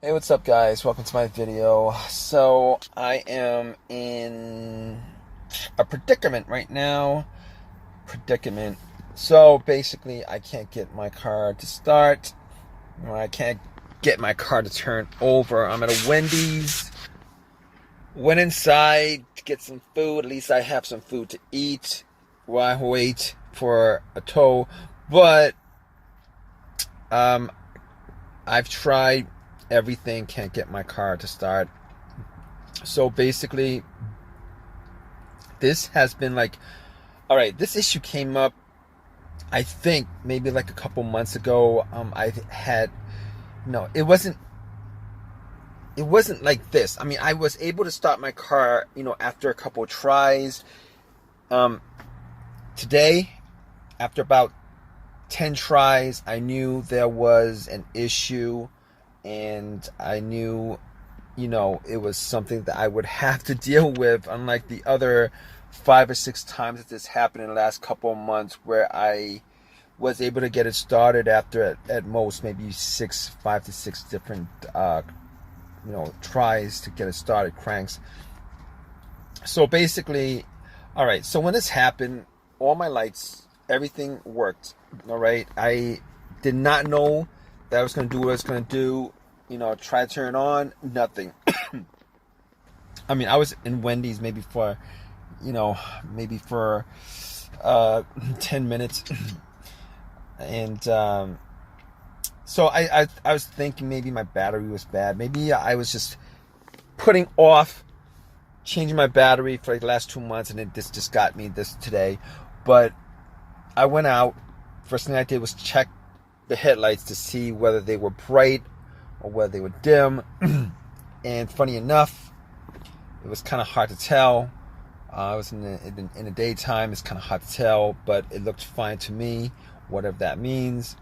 Hey, what's up, guys? Welcome to my video. So, I am in a predicament right now. Predicament. So, basically, I can't get my car to start. I can't get my car to turn over. I'm at a Wendy's. Went inside to get some food. At least I have some food to eat while I wait for a tow. But, I've tried everything, can't get my car to start. So basically, this has been like, all right, this issue came up, I think maybe like a couple months ago. I had, no, it wasn't like this. I mean, I was able to start my car, after a couple of tries. Today, after about 10 tries, I knew there was an issue, and I knew, it was something that I would have to deal with, unlike the other 5 or 6 times that this happened in the last couple of months, where I was able to get it started after at most maybe 5 to 6 different tries to get it started, cranks. So basically, all right, so when this happened, all my lights, everything worked. All right, I did not know that I was going to do what I was going to do. Try to turn it on, nothing. I mean, I was in Wendy's maybe for 10 minutes. And so I was thinking maybe my battery was bad. Maybe I was just putting off changing my battery for like the last 2 months, and this just got me this today. But I went out. First thing I did was check the headlights to see whether they were bright or whether they were dim. And funny enough, it was kind of hard to tell. I was in the daytime. It's kind of hard to tell, but it looked fine to me, whatever that means.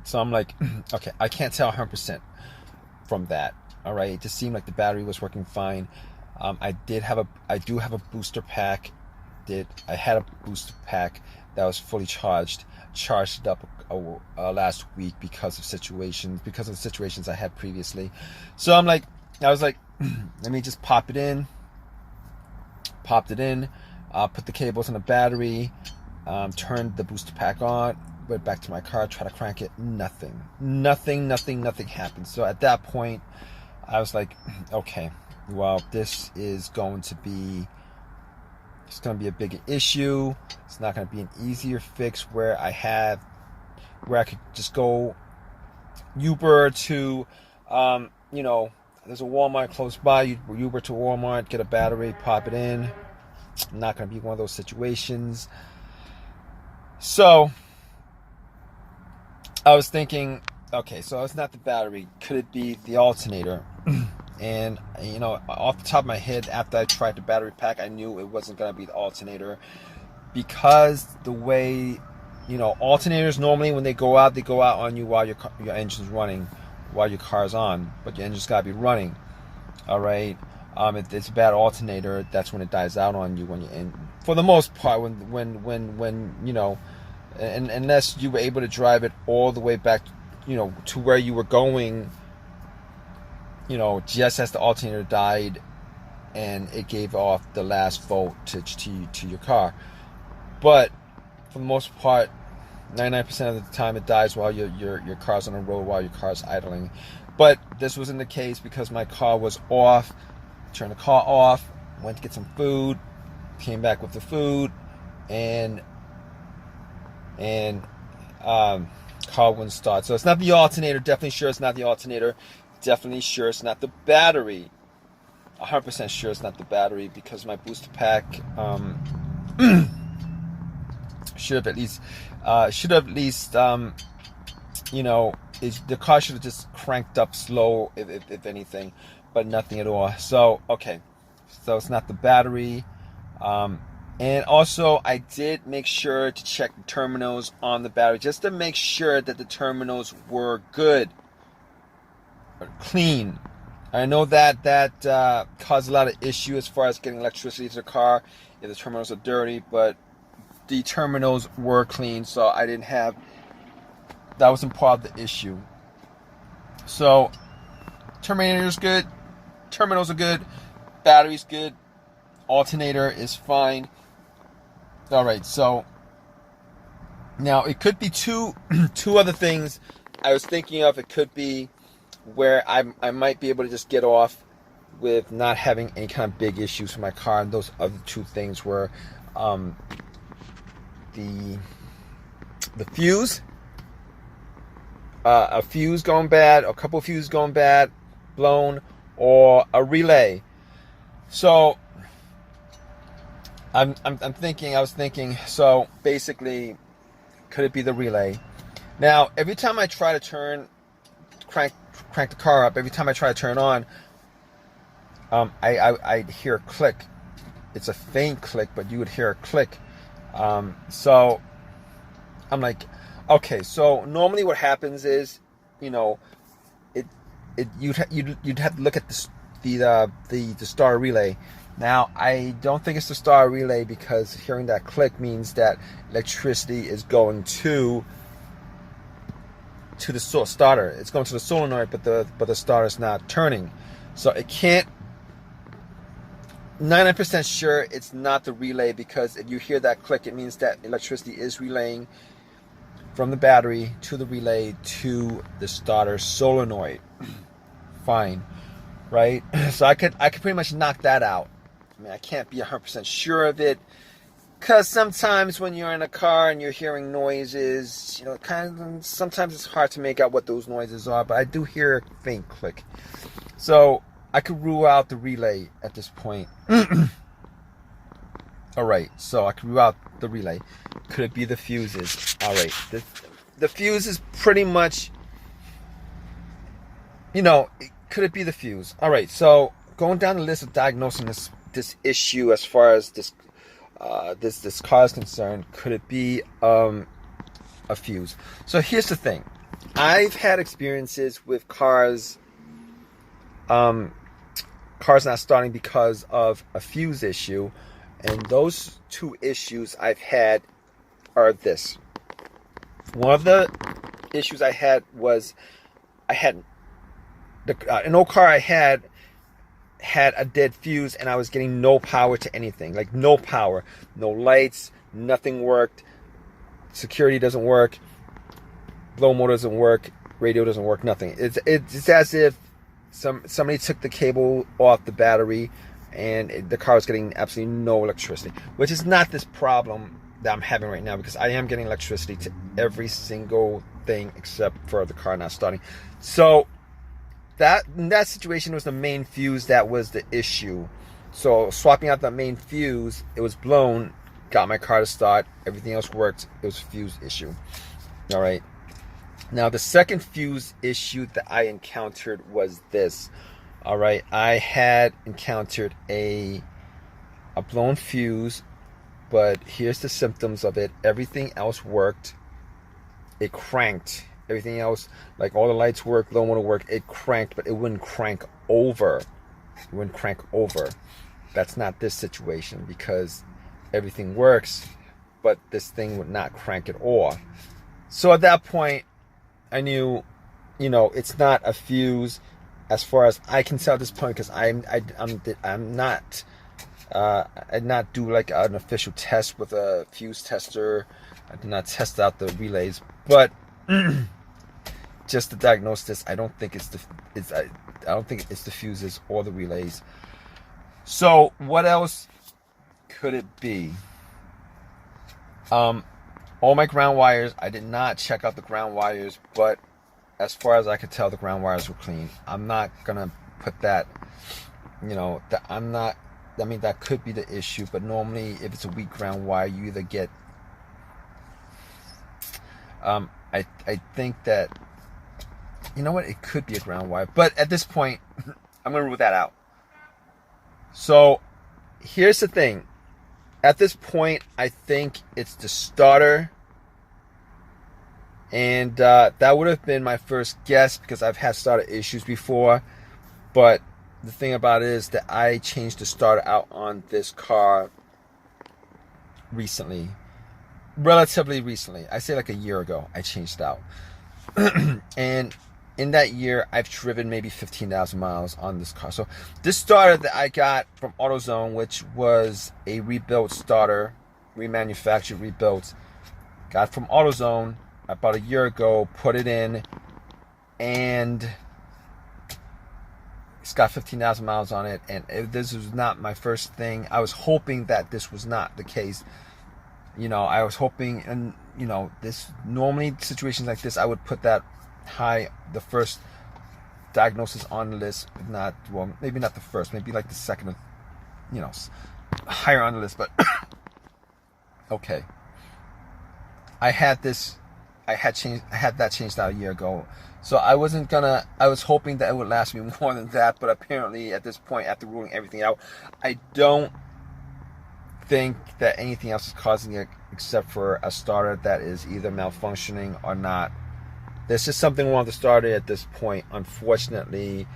So I'm like, okay, I can't tell 100% from that. All right, it just seemed like the battery was working fine. I do have a booster pack. I had a booster pack that was fully charged it up last week because of the situations I had previously. So I was like, let me just pop it in. Popped it in, put the cables on the battery, turned the booster pack on, went back to my car, tried to crank it. Nothing happened. So at that point, I was like, okay, well, this is going to be a bigger issue. It's not going to be an easier fix where I could just go Uber to, there's a Walmart close by. Uber to Walmart, get a battery, pop it in. Not going to be one of those situations. So I was thinking, okay, so it's not the battery. Could it be the alternator? And, off the top of my head, after I tried the battery pack, I knew it wasn't going to be the alternator, because the way, alternators normally, when they go out on you while your engine's running, while your car's on, but your engine's got to be running. All right. If it's a bad alternator, that's when it dies out on you when you're in. For the most part, when unless you were able to drive it all the way back, to where you were going, just as the alternator died, and it gave off the last volt to your car. But for the most part, 99% of the time it dies while your car's on the road, while your car's idling. But this wasn't the case, because my car was off. Turned the car off, went to get some food, came back with the food, and car wouldn't start. So it's not the alternator. Definitely sure it's not the alternator. Definitely sure it's not the battery. 100% sure it's not the battery, because my booster pack should have at least the car should have just cranked up slow, if anything, but nothing at all. So okay, so it's not the battery. And also, I did make sure to check the terminals on the battery, just to make sure that the terminals were good, or clean. I know that caused a lot of issue as far as getting electricity to the car if the terminals are dirty, but the terminals were clean, so that wasn't part of the issue. So Terminator's good. Terminals are good. Battery's good. Alternator is fine. All right, so now it could be two other things I was thinking of. It could be where I might be able to just get off with not having any kind of big issues with my car. And those other two things were the fuse, a fuse going bad, a couple of fuses going bad, blown, or a relay. So I was thinking, so basically, could it be the relay? Now, every time I try to crank the car up, every time I try to turn on, I hear a click. It's a faint click, but you would hear a click. So I'm like, okay, so normally what happens is, you'd have to look at the star relay. Now, I don't think it's the star relay, because hearing that click means that electricity is going to the starter. It's going to the solenoid, but the starter is not turning. So it can't. 99% sure it's not the relay, because if you hear that click, it means that electricity is relaying from the battery to the relay to the starter solenoid. Fine, right? So I could pretty much knock that out. I mean, I can't be 100% sure of it, because sometimes when you're in a car and you're hearing noises, sometimes it's hard to make out what those noises are, but I do hear a faint click. So I could rule out the relay at this point. All right, so I could rule out the relay. Could it be the fuses? All right, the fuse is pretty much, could it be the fuse? All right, so going down the list of diagnosing this issue as far as this car is concerned, could it be a fuse? So here's the thing. I've had experiences with cars not starting because of a fuse issue, and those two issues I've had are this. One of the issues I had was an old car I had a dead fuse, and I was getting no power to anything. Like, no power, no lights, nothing worked, security doesn't work, blow motor doesn't work, radio doesn't work, nothing. It's as if somebody took the cable off the battery, and the car was getting absolutely no electricity, which is not this problem that I'm having right now, because I am getting electricity to every single thing except for the car not starting. So in that situation was the main fuse that was the issue. So swapping out that main fuse, it was blown, got my car to start, everything else worked. It was a fuse issue. All right. Now, the second fuse issue that I encountered was this. All right, I had encountered a blown fuse, but here's the symptoms of it. Everything else worked. It cranked. Everything else, like all the lights worked, blow motor worked, it cranked, but it wouldn't crank over. It wouldn't crank over. That's not this situation, because everything works, but this thing would not crank it off. So at that point, I knew, it's not a fuse as far as I can tell at this point, because I did not do like an official test with a fuse tester. I did not test out the relays, but just to diagnose this, I don't think it's the fuses or the relays. So what else could it be? All my ground wires, I did not check out the ground wires, but as far as I could tell, the ground wires were clean. I'm not gonna put that, that could be the issue, but normally if it's a weak ground wire, you either get, I think that, it could be a ground wire, but at this point, I'm gonna rule that out. So here's the thing. At this point, I think it's the starter. And that would have been my first guess, because I've had starter issues before. But the thing about it is that I changed the starter out on this car recently. Relatively recently. I say like a year ago, I changed it out. And in that year, I've driven maybe 15,000 miles on this car. So this starter that I got from AutoZone, which was a rebuilt starter, remanufactured, rebuilt, got from AutoZone about a year ago, put it in, and it's got 15,000 miles on it. And this was not my first thing. I was hoping that this was not the case. You know, I was hoping, and you know, this normally situations like this, I would put that high, the first diagnosis on the list, if not, well, maybe not the first, maybe like the second, you know, higher on the list. But okay, I had that changed out a year ago, so I was hoping that it would last me more than that. But apparently at this point, after ruling everything out, I don't think that anything else is causing it except for a starter that is either malfunctioning or not. There's just something wrong with the starter at this point. Unfortunately,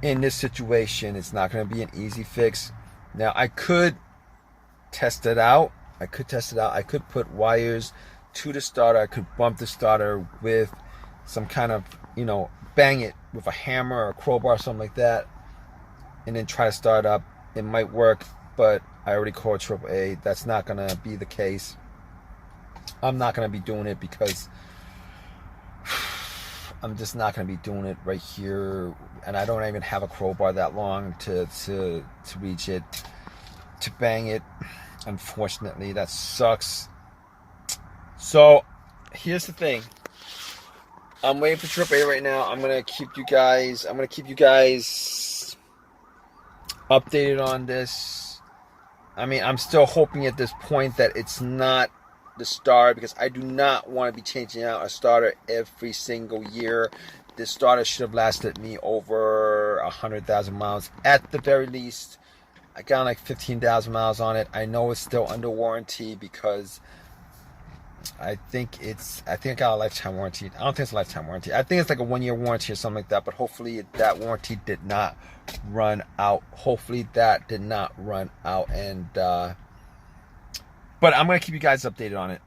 in this situation, it's not going to be an easy fix. Now, I could test it out. I could put wires to the starter. I could bump the starter with some kind of, you know, bang it with a hammer or a crowbar or something like that, and then try to start up. It might work, but I already called AAA. That's not going to be the case. I'm not going to be doing it because I'm just not going to be doing it right here, and I don't even have a crowbar that long to reach it, to bang it. Unfortunately, that sucks. So here's the thing. I'm waiting for AAA right now. I'm gonna keep you guys updated on this. I mean, I'm still hoping at this point that it's not the starter, because I do not want to be changing out a starter every single year. This starter should have lasted me over 100,000 miles at the very least. I got like 15,000 miles on it. I know it's still under warranty because I think I got a lifetime warranty. I don't think it's a lifetime warranty. I think it's like a 1-year warranty or something like that. But hopefully that warranty did not run out. And but I'm going to keep you guys updated on it.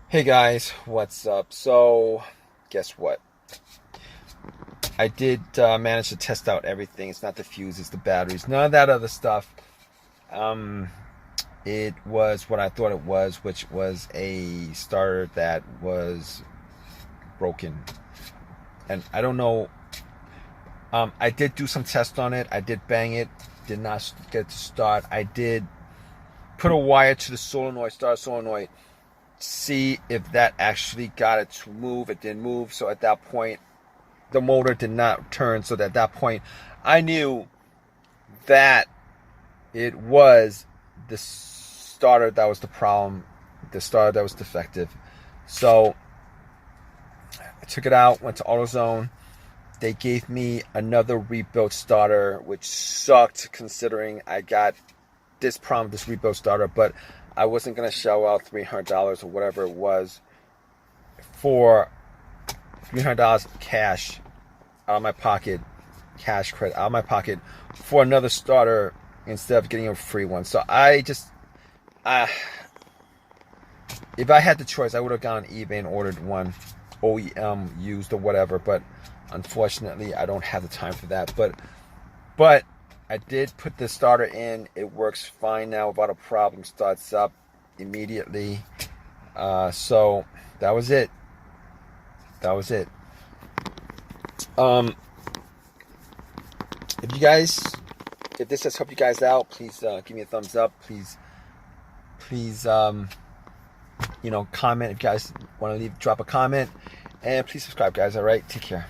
Hey guys, what's up? So, guess what? I did manage to test out everything. It's not the fuse, it's the batteries. None of that other stuff. It was what I thought it was, which was a starter that was broken. And I don't know. I did do some tests on it. I did bang it. Did not get it to start. I did put a wire to the solenoid, starter solenoid, see if that actually got it to move. It didn't move, so at that point the motor did not turn. So at that point I knew that it was the starter that was the problem, the starter that was defective. So I took it out, went to AutoZone. They gave me another rebuilt starter, which sucked considering I got this problem, this rebuilt starter, but I wasn't going to shell out $300 or whatever it was for $300 cash out of my pocket, cash credit out of my pocket for another starter instead of getting a free one. So I just, if I had the choice, I would have gone on eBay and ordered one OEM used or whatever, but unfortunately I don't have the time for that. But I did put the starter in. It works fine now without a problem. Starts up immediately. So that was it. If this has helped you guys out, please give me a thumbs up. Please comment if you guys want to drop a comment, and please subscribe, guys. All right, take care.